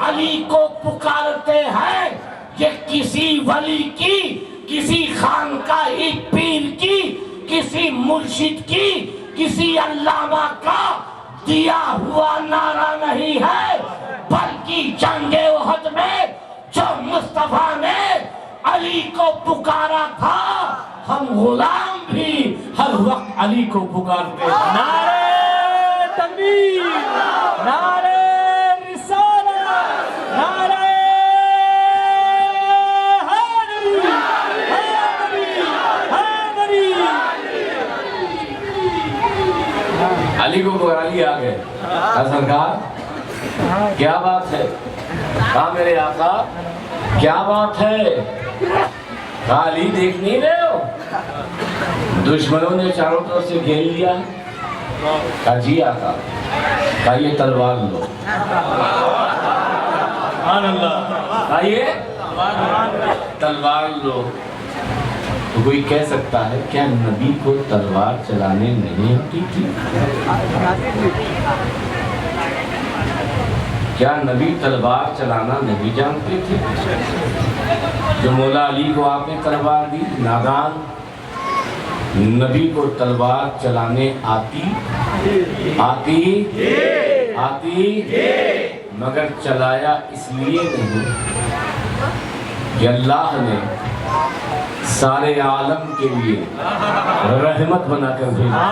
Speaker 1: علی کو پکارتے ہیں، یہ کسی ولی کی، کسی خانقاہی پیر کی، کسی مرشد کی، کسی علامہ کا دیا ہوا نعرہ نہیں ہے، بلکہ جنگ احد میں جو مصطفیٰ نے علی کو پکارا تھا، ہم غلام بھی ہر وقت علی کو پکارتے ہیں۔
Speaker 2: نعرے تکبیر، نعرے رسالت، نعرے حیدری، حیدری، حیدری۔
Speaker 1: علی کو پکارا لیا آ گئے، سرکار کیا بات ہے؟ کہا میرے آقا کیا بات ہے؟ کہا علی دیکھ نہیں رہے ہو، دشمنوں نے چاروں طرف سے گھیر لیا، کہا جی آقا، کہا یہ تلوار لو،
Speaker 2: سبحان اللہ،
Speaker 1: کہا یہ تلوار لو۔ تو کوئی کہہ سکتا ہے کیا نبی کو تلوار چلانے نہیں آتی تھی؟ کیا نبی تلوار چلانا نہیں جانتے تھے؟ جو مولا علی کو آپ نے تلوار دی، نادان، نبی کو تلوار چلانے آتی مگر چلایا اس لیے نہیں کہ اللہ نے سارے عالم کے لیے رحمت بنا کر بھیجا۔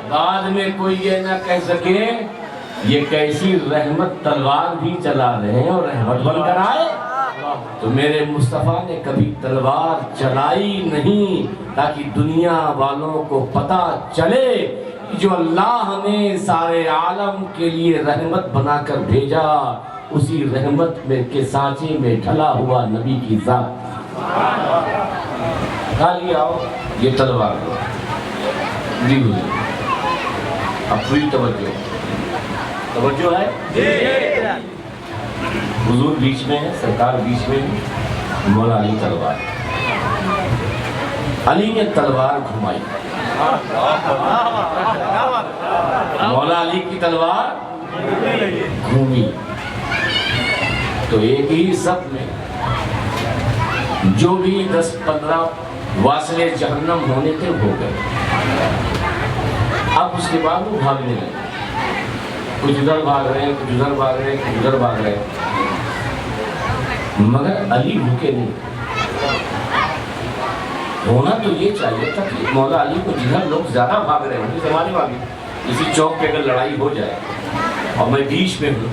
Speaker 1: بعد میں کوئی یہ نہ کہہ سکے یہ کیسی رحمت، تلوار بھی چلا رہے ہیں اور رحمت بن کر آئے۔ تو میرے مصطفیٰ نے کبھی تلوار چلائی نہیں تاکہ دنیا والوں کو پتہ چلے کہ جو اللہ نے سارے عالم کے لیے رحمت بنا کر بھیجا، اسی رحمت میں کے سانچے میں ڈھلا ہوا نبی کی ذات۔ کہا لیا آؤ یہ تلوار دو، دی ہوئی۔ اب پوری توجہ ہے؟ حضور بیچ میں ہے، سرکار بیچ میں ہے، مولا علی تلوار، علی نے تلوار گھمائی، مولا علی کی تلوار گھومی، تو ایک ہی سب میں جو بھی 10-15 واصلے جہنم ہونے تھے ہو گئے۔ اب اس کے بعد وہ بھاگنے لگے، کچھ ادھر بھاگ رہے ہیں، کچھ ادھر بھاگ رہے ہیں، کچھ ادھر بھاگ رہے ہیں، مگر علی رکے نہیں۔ ہونا تو یہ چاہیے تھا کہ مولا علی کو جدھر لوگ زیادہ بھاگ رہے ہوں، زمانے والی کسی چوک پہ اگر لڑائی ہو جائے اور میں بیچ میں ہوں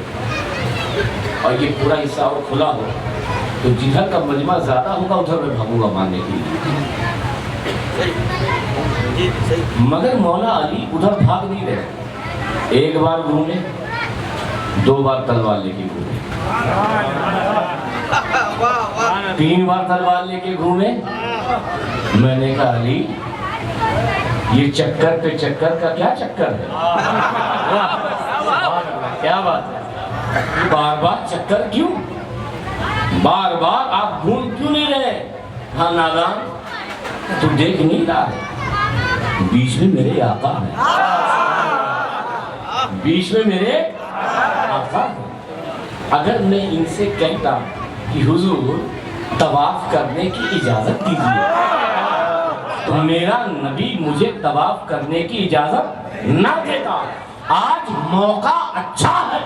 Speaker 1: اور یہ پورا حصہ اور کھلا ہو تو جدھر کا مجمع زیادہ ہوگا ادھر میں بھاگوں گا ماننے کے لیے۔ مگر مولا علی ادھر بھاگ نہیں رہے، ایک بار گھومے، 2 بار تلوار لے کے گھومے، 3 بار تلوار لے کے گھومے۔ میں نے کہا علی یہ چکر پہ چکر کا کیا چکر ہے؟
Speaker 2: کیا بات ہے،
Speaker 1: بار بار چکر کیوں؟ بار بار آپ گھوم کیوں نہیں رہے؟ ہاں نادان، تو دیکھ نہیں رہا ہے بیچ میں میرے آقا ہیں، بیچ میں میرے آقا ہیں۔ اگر میں ان سے کہتا کہ حضور طواف کرنے کی اجازت دیجیے تو میرا نبی مجھے طواف کرنے کی اجازت نہ دیتا۔ آج موقع اچھا ہے،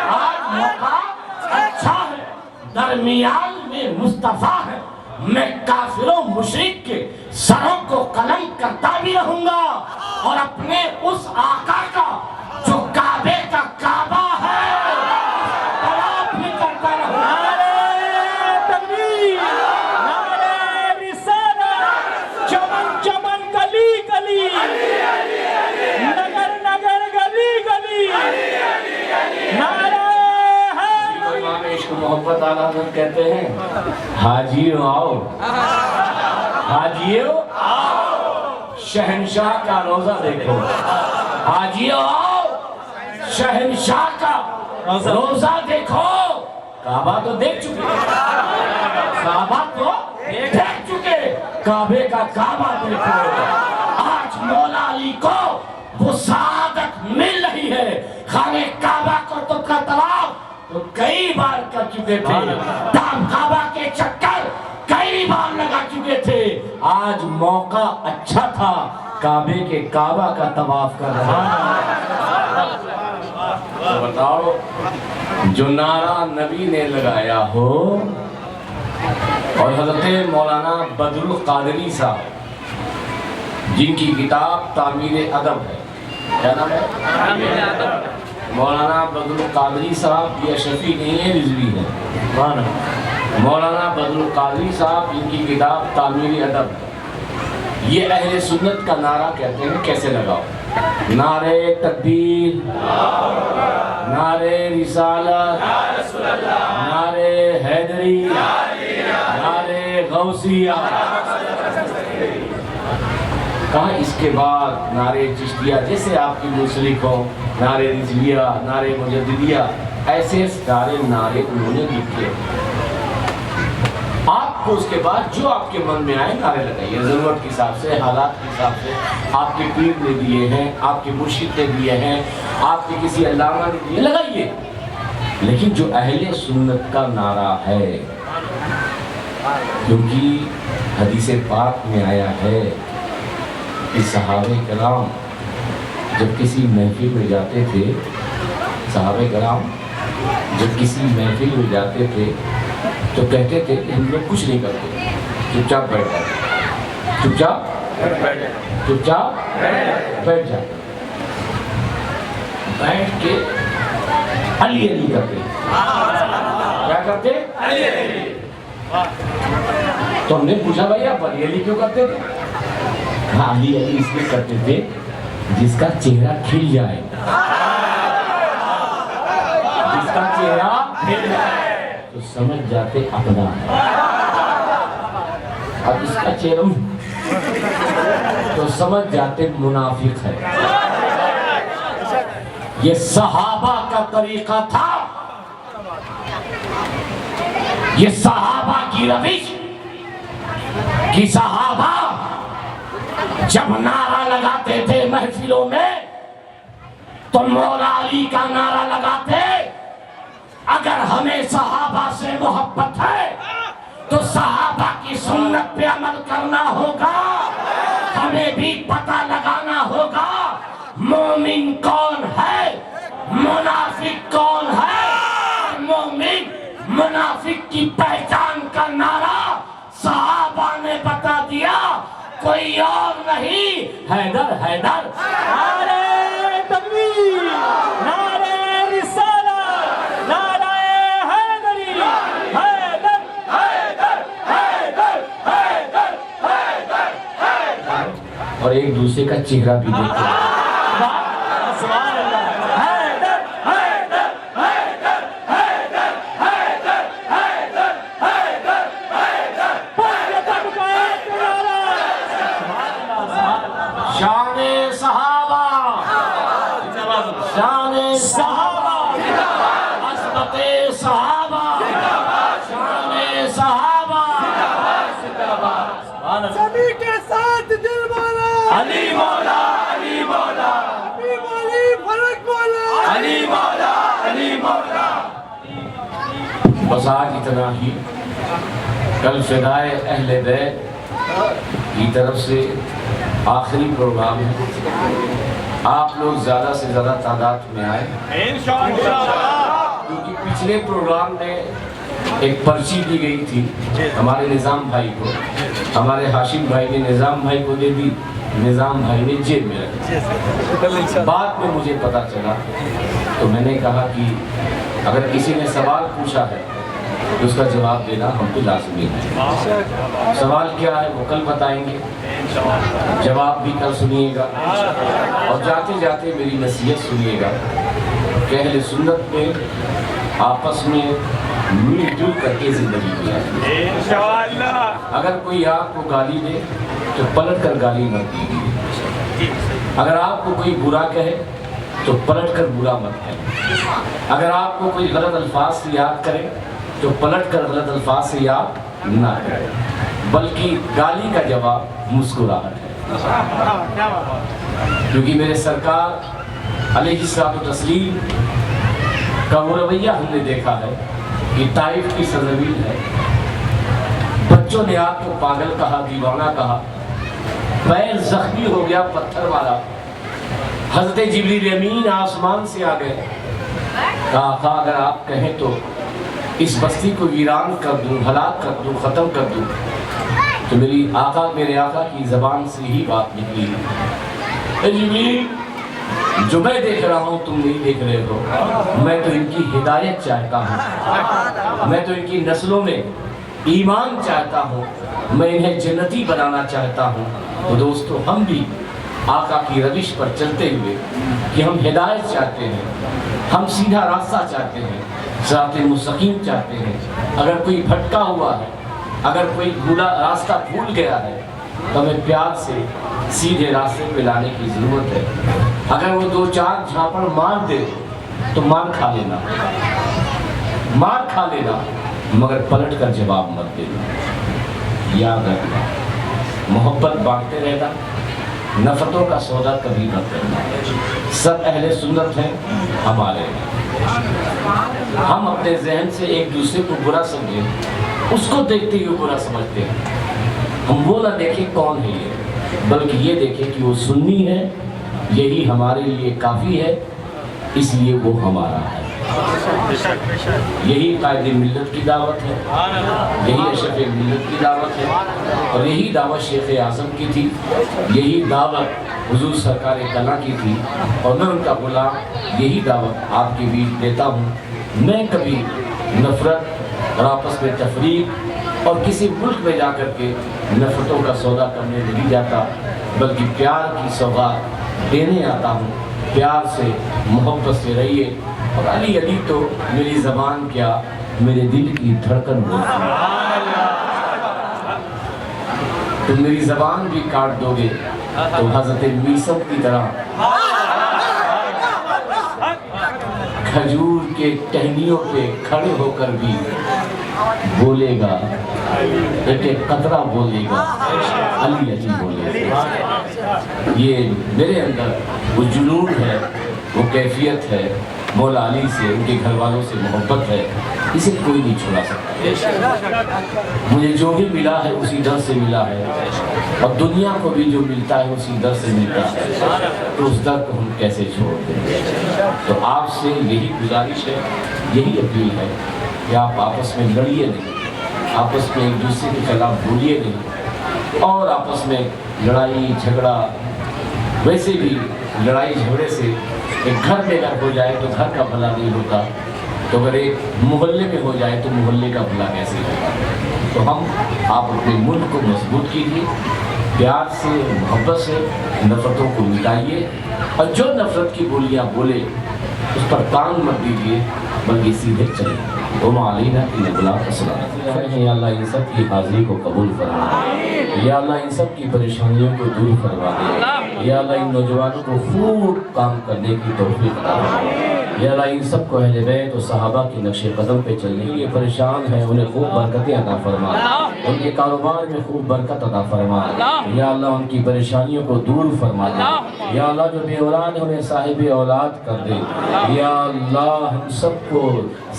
Speaker 1: آج موقع اچھا ہے، درمیان میں مصطفیٰ ہے، میں کافر و مشرک کے سروں کو قلم کرتا بھی رہوں گا اور اپنے اس آقا کا جو کعبے کا کعبہ ہے طواف بھی کرتا رہوں گا۔
Speaker 2: نعرہ تکبیر، نعرہ رسالت، چمن چمن گلی گلی، نگر نگر گلی گلی، نعرہ
Speaker 1: امام عشق محبت اعلیٰ حضرت کہتے ہیں حاجیو آؤ، حاجیو آؤ، شہنشاہ کا روزہ دیکھو، حاجیو آؤ، شہنشاہ کا روزہ دیکھو۔ کعبہ تو دیکھ چکے، کعبہ تو دیکھ چکے، کعبے کا کعبہ دیکھو۔ آج مولا علی کو وہ سعادت مل رہی ہے، خانہ کعبہ کو تو کا طواف تو کئی بار کر چکے تھے، دام کعبہ کے چکر کئی بار لگا چکے تھے، آج موقع اچھا تھا، کعبے کے کعبہ کا طواف کر رہا ہے۔ تو بتاؤ جو نعرہ نبی نے لگایا ہو، اور حضرت مولانا بدر القادری صاحب جن کی کتاب تعمیر ادب ہے، کیا نام ہے؟ مولانا بدر القادری صاحب، یہ اشرفی نہیں ہے، رضوی ہے۔ مولانا بدر القادری صاحب جن کی کتاب تعمیر ادب ہے، یہ اہل سنت کا نعرہ کہتے ہیں، کیسے لگاؤ؟ نعرہ تکبیر، نعرہ رسالت، نعرہ حیدری، نعرہ غوثیہ۔ کہا اس کے بعد نعرے چشتیہ جیسے آپ کی منسلک ہو، نعرے رضویہ، نعرے مجددیہ، ایسے سارے نعرے انہوں نے لکھے۔ آپ کو اس کے بعد جو آپ کے من میں آئے نعرے لگائیے، ضرورت کے حساب سے، حالات کے حساب سے۔ آپ کے پیر نے دیے ہیں، آپ کے مرشد نے دیے ہیں، آپ کے کسی علامہ نے دیے، لگائیے۔ لیکن جو اہل سنت کا نعرہ ہے، کیونکہ حدیث پاک میں آیا ہے کہ صحابہ کرام جب کسی محفل میں جاتے تھے، صحابہ کرام جب کسی محفل میں جاتے تھے تو کہتے تھے کہ ہم لوگ کچھ نہیں کرتے، چپ چاپ بیٹھ جاتے، چپ چاپ بیٹھ جاتے، بیٹھ کے علی علی کرتے۔ کیا کرتے؟ تو ہم نے پوچھا بھائی آپ علی علی کیوں کرتے تھے؟ کہا علی علی اس لیے کرتے تھے جس کا چہرہ کھل جائے، جس کا چہرہ کھل جائے تو سمجھ جاتے اپنا ہے، اب اس کا چہرہ تو سمجھ جاتے منافق ہے۔ یہ صحابہ کا طریقہ تھا، یہ صحابہ کی روش کہ صحابہ جب نعرہ لگاتے تھے محفلوں میں تو مولا علی کا نعرہ لگاتے۔ اگر ہمیں صحابہ سے محبت ہے تو صحابہ کی سنت پہ عمل کرنا ہوگا، ہمیں بھی پتہ لگانا ہوگا مومن کون ہے، منافق کون ہے۔ مومن منافق کی پہچان کا نعرہ صحابہ نے بتا دیا، کوئی اور نہیں، حیدر حیدر۔
Speaker 2: نعرہ تکبیر، نعرہ رسالت، نعرہ حیدری، حیدر حیدر حیدر حیدر حیدر حیدر۔
Speaker 1: اور ایک دوسرے کا چہرہ بھی دیکھتے ہیں۔
Speaker 2: سبحان اللہ۔ حیدر حیدر حیدر حیدر حیدر حیدر حیدر حیدر۔ پورے تک کا ایک نعرہ۔ سبحان اللہ۔
Speaker 1: شان صحابہ، شان
Speaker 2: صحابہ،
Speaker 1: عظمت صحابہ، شان صحابہ۔
Speaker 3: سبھی کے ساتھ دل مولا،
Speaker 2: علی مولا، علی مولا،
Speaker 3: علی مولی فرق مولا،
Speaker 2: علی مولا، علی مولا۔
Speaker 1: بس آج اتنا ہی۔ کل فدائے اہل بیت کی طرف سے آخری پروگرام ہے، آپ لوگ زیادہ سے زیادہ تعداد میں آئے، کیونکہ پچھلے پروگرام میں ایک پرچی دی گئی تھی ہمارے نظام بھائی کو، ہمارے ہاشم بھائی نے نظام بھائی کو دے دی، نظام بھائی نے جیب میں رکھی۔ بعد میں مجھے پتا چلا تو میں نے کہا کہ اگر کسی نے سوال پوچھا ہے تو اس کا جواب دینا ہم کو لازمی ہے۔ سوال کیا ہے وہ کل بتائیں گے، جواب بھی کل سنیے گا، اور جاتے جاتے میری نصیحت سنیے گا کہ اہل سنت میں آپس میں مل جل کر کے زندگی گزاریں۔
Speaker 2: انشاءاللہ۔
Speaker 1: اگر کوئی آپ کو گالی دے تو پلٹ کر گالی مت دیجیے، اگر آپ کو کوئی برا کہے تو پلٹ کر برا مت کہے، اگر آپ کو کوئی غلط الفاظ سے یاد کرے تو پلٹ کر غلط الفاظ سے یاد نہ کرے، بلکہ گالی کا جواب مسکراہٹ ہے۔ کیونکہ میرے سرکار علیہ الصلوۃ والتسلیم کا وہ رویہ ہم نے دیکھا ہے کہ طائف کی سرزمین ہے، بچوں نے آپ کو پاگل کہا، دیوانہ کہا، پیر زخمی ہو گیا پتھر والا، حضرت جبریل امین آسمان سے آ گئے، کہا آقا اگر آپ کہیں تو اس بستی کو ویران کر دوں، ہلاک کر دوں، ختم کر دوں، تو میرے آقا کی زبان سے ہی بات نکلی، اے جبریل جو میں دیکھ رہا ہوں تم نہیں دیکھ رہے ہو، میں تو ان کی ہدایت چاہتا ہوں، میں تو ان کی نسلوں میں ایمان چاہتا ہوں، میں انہیں جنتی بنانا چاہتا ہوں۔ تو دوستو ہم بھی آقا کی روش پر چلتے ہوئے کہ ہم ہدایت چاہتے ہیں، ہم سیدھا راستہ چاہتے ہیں، صراط مستقیم چاہتے ہیں۔ اگر کوئی بھٹکا ہوا ہے، اگر کوئی راستہ بھول گیا ہے تو ہمیں پیار سے سیدھے راستے پہ لانے کی ضرورت ہے۔ اگر وہ 2-4 جھاپڑ مار دے تو مار کھا لینا، مار کھا لینا، مگر پلٹ کر جواب مت دینا۔ یاد رکھنا، محبت بانٹتے رہنا، نفرتوں کا سودا کبھی مت کرنا۔ سب اہل سنت ہیں ہمارے، ہم اپنے ذہن سے ایک دوسرے کو برا سمجھیں، اس کو دیکھتے ہوئے برا سمجھتے ہیں۔ ہم وہ نہ دیکھیں کون ہے یہ، بلکہ یہ دیکھیں کہ وہ سنی ہے، یہی ہمارے لیے کافی ہے، اس لیے وہ ہمارا ہے۔ یہی قائد ملت کی دعوت ہے، یہی اشرف ملت کی دعوت ہے، اور یہی دعوت شیخ اعظم کی تھی، یہی دعوت حضور سرکار کلام کی تھی، اور میں ان کا غلام یہی دعوت آپ کے بیچ دیتا ہوں۔ میں کبھی نفرت اور آپس میں تفریق اور کسی ملک میں جا کر کے نفرتوں کا سودا کرنے نہیں جاتا، بلکہ پیار کی سوغات دینے آتا ہوں۔ پیار سے، محبت سے رہیے، اور علی علی تو میری زبان کیا، میرے دل کی دھڑکن بولتی ہے۔ تم میری زبان بھی کاٹ دو گے تو حضرت میثم کی طرح کھجور کے ٹہنیوں پہ کھڑے ہو کر بھی بولے گا، ایک ایک قطرہ بولے گا، علی علی بولے گا۔ یہ میرے اندر وہ جنون ہے، وہ کیفیت ہے، مولا علی سے، ان کے گھر والوں سے محبت ہے، اسے کوئی نہیں چھوڑا سکتا۔ مجھے جو بھی ملا ہے اسی در سے ملا ہے، اور دنیا کو بھی جو ملتا ہے اسی در سے ملتا ہے، تو اس در کو ہم کیسے چھوڑ دیں؟ تو آپ سے یہی گزارش ہے، یہی اپیل ہے کہ آپ آپس میں لڑیے نہیں، آپس میں ایک دوسرے کے خلاف بولیے نہیں، اور آپس میں لڑائی جھگڑا، ویسے بھی لڑائی جھگڑے سے ایک گھر میں اگر ہو جائے تو گھر کا بھلا نہیں ہوتا، تو اگر ایک محلے میں ہو جائے تو محلے کا بھلا کیسے ہوگا؟ تو ہم آپ اپنے ملک کو مضبوط کیجیے، پیار سے، محبت سے نفرتوں کو مٹائیے، اور جو نفرت کی بولیاں بولے اس پر کان مت دیجیے، بلکہ سیدھے چلیں۔ وما علینا الا البلاغ۔ السلام۔ یا اللہ ان سب کی حاضری کو قبول فرما، یا اللہ ان سب کی پریشانیوں کو دور فرما دے، یا اللہ ان نوجوانوں کو خوب کام کرنے کی توفیق عطا فرما، یا اللہ ان سب کو اہل بیت و صحابہ کے نقش قدم پہ چلنے کے لیے پریشان ہیں، انہیں خوب برکتیں عطا فرما، ان کے کاروبار میں خوب برکت عطا فرما، یا اللہ ان کی پریشانیوں کو دور فرما دے، یا اللہ جو بے اولاد انہیں صاحب اولاد کر دے، یا اللہ ہم سب کو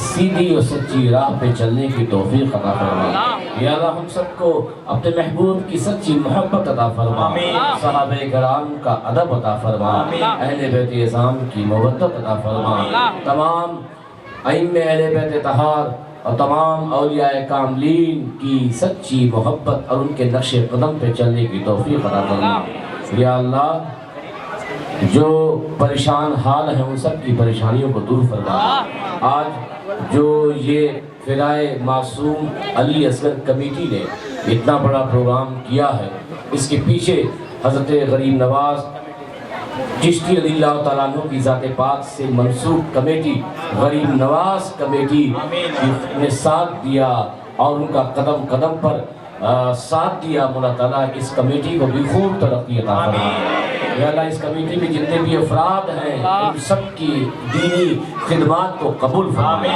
Speaker 1: سیدھی اور سچی راہ پہ چلنے کی توفیق عطا فرما، یا اللہ ہم سب کو اپنے محبوب کی سچی محبت عطا فرما، صحابہ کرام کا ادب عطا فرما، اہل بیت اعظام کی مودت عطا فرما، تمام ائمہ اہل بیت طہار اور تمام اولیاء کاملین کی سچی محبت اور ان کے نقش قدم پہ چلنے کی توفیق عطا فرما، یا اللہ جو پریشان حال ہیں ان سب کی پریشانیوں کو دور فرما۔ آج جو یہ فدائے معصوم علی اصغر کمیٹی نے اتنا بڑا پروگرام کیا ہے، اس کے پیچھے حضرت غریب نواز چشتی رضی اللہ تعالیٰ عنہ کی ذات پاک سے منسوب کمیٹی غریب نواز کمیٹی نے ساتھ دیا، اور ان کا قدم قدم پر ساتھ دیا۔ مولا تعالیٰ اس کمیٹی کو بھی خوب ترقی عطا فرما، یا اللہ اس کمیٹی میں جتنے بھی افراد ہیں ان سب کی دینی خدمات کو قبول فرما،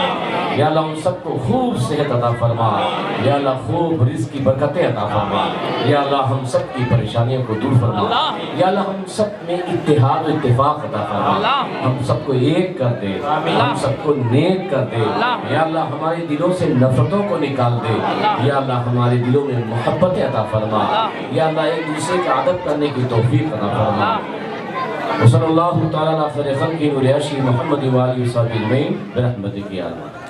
Speaker 1: یا اللہ ان سب کو خوب صحت عطا فرما، یا اللہ خوب رزق کی برکتیں عطا فرما، یا اللہ ہم سب کی پریشانیوں کو دور فرما، یا اللہ ہم سب میں اتحاد و اتفاق عطا فرما، ہم سب کو ایک کر دے، ہم سب کو نیک کر دے، یا اللہ ہمارے دلوں سے نفرتوں کو نکال دے، یا اللہ ہمارے دلوں میں محبت عطا فرما، یا اللہ ایک دوسرے کا ادب کرنے کی توفیق عطا فرما۔ وصلی اللہ تعالیٰ علی خیر خلقہ محمد و آلہ و صحبہ اجمعین برحمتک یا اللہ۔